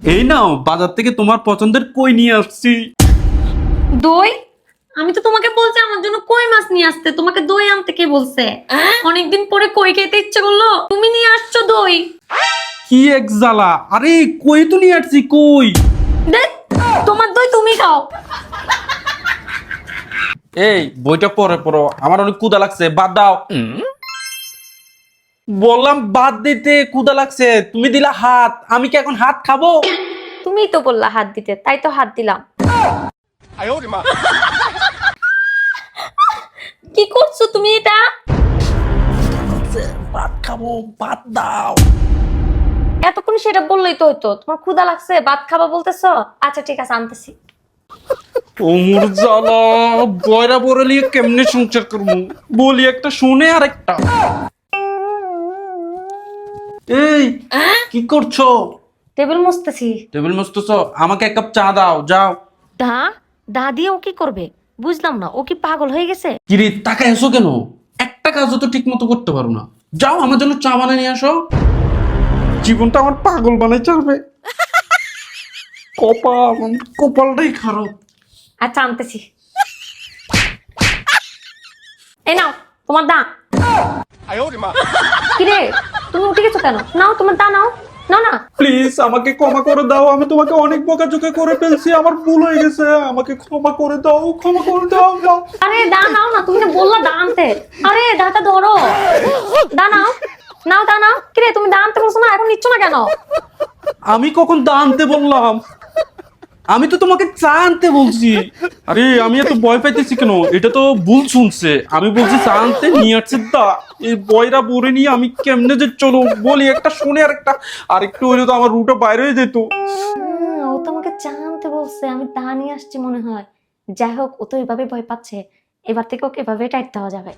এই নাও বাজার থেকে তোমার পছন্দের কই নিয়ে আসছি। দই? আমি তো তোমাকে বলছি আমার জন্য কই মাছ নিয়ে আসতে, তোমাকে দই আনতে কে বলছে? অনেকদিন পরে কই খেতে ইচ্ছে করলো, তুমি নিয়ে আসছো দই। কি এক জ্বালা! আরে কই তো নিয়ে আসছি, কই। দেখ, তোমার দই তুমি খাও। এই বইটা পরে পড়ো, আমার অনেক ক্ষুধা লাগছে, বাদ দাও। বললাম বাদ দিতে, ক্ষুধা লাগছে, তুমি দিলা হাত, আমি কি এখন হাত খাবো? তুমিই তো বললা হাত দিতে, তাই তো হাত দিলাম। কি করছো তুমি এটা? ভাত খাবো, বাদ দাও। এতক্ষণ সেটা বললেই তো হতো, তোমার ক্ষুধা লাগছে ভাত খাবা বলতেছো। আচ্ছা ঠিক আছে, আনতেছি। ওমর জ্বালা, বয়রা বরে নিয়ে কেমনে সংসার করবো? বলি একটা শুনে আর একটা। এই কি করছো? টেবিল মুছতেছি। টেবিল মুছতেছো? আমাকে এক কাপ চা দাও, যাও। দা দা দিয়ে ও কি করবে? বুঝলাম না, ও কি পাগল হয়ে গেছে? কিরে তাকায় এসো কেন? একটা কাজও তো ঠিক মতো করতে পারো না। যাও আমার জন্য চা বানিয়ে নিয়ে আসো। জীবনটা আমার পাগল বানাই চলবে। কপালটাই খারাপ। আচ্ছা আনতেছি। এই নাও তোমার দা। কিরে তুমি উঠে গেছো কেন? নাও তোমার দা, নাও নাও না। প্লিজ আমাকে ক্ষমা করে দাও, আমি তোমাকে অনেক বকাঝকা করে ফেলছি, আমার ভুল হয়ে গেছে, আমাকে ক্ষমা করে দাও, ক্ষমা করে দাও। দাও। আরে দা নাও না, তুমি না বললা দা আনতে। আরে দাটা ধরো, দা নাও, নাও দা নাও। কিরে তুমি দা আনতে বলছো না, এখন নিচ্ছ না কেন? আমি কখন দা আনতে বললাম? আমি তো তোমাকে চা আনতে বলছি। আরে আমি এত ভয় পাইতেছি কেন? এটা তো ভুল শুনছে, আমি বলছি চা আনতে, নিয়ে আসছে দা। এই বয়রা বরে নিয়ে আমি কেমনে যে চলো বলি একটা শুনে আর একটা, আরেকটু হইলে তো আমার রুটা বাইরে হয়ে যেত। ও তো আমাকে চা আনতে বলছে, আমি দা নিয়ে আসছি মনে হয়। যাই হোক, ও তো এভাবে ভয় পাচ্ছে, এবার থেকে ওকে এভাবে টাইট দেওয়া যাবে।